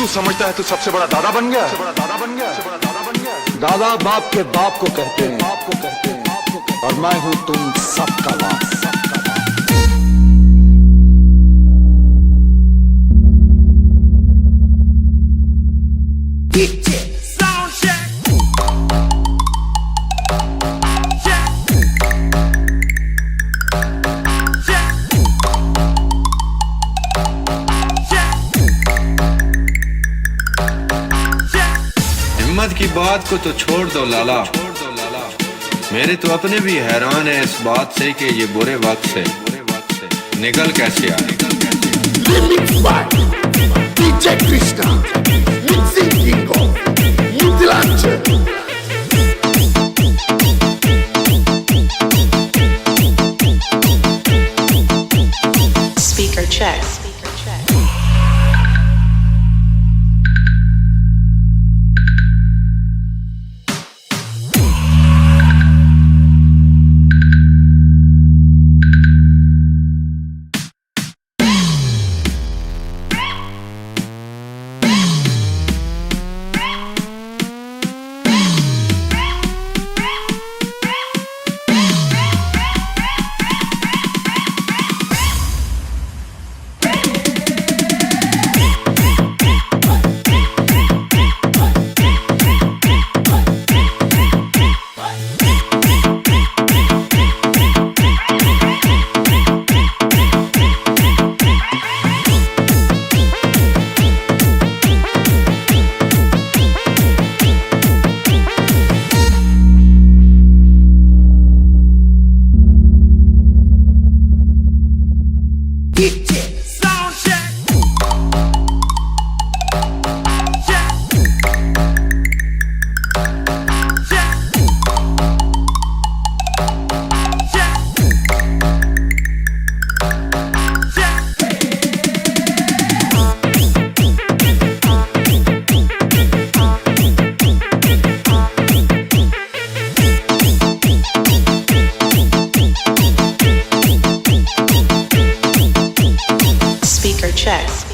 तू समझता है तू सबसे बड़ा दादा बन गया, दादा बाप के बाप को कहते हैं, और मैं हूं तुम सबका बाप। हिम्मत की बात को तो छोड़ दो लाला, मेरे तो अपने भी हैरान है इस बात से कि ये बुरे वक्त से निकल कैसे आए। Speaker check. Speaker check.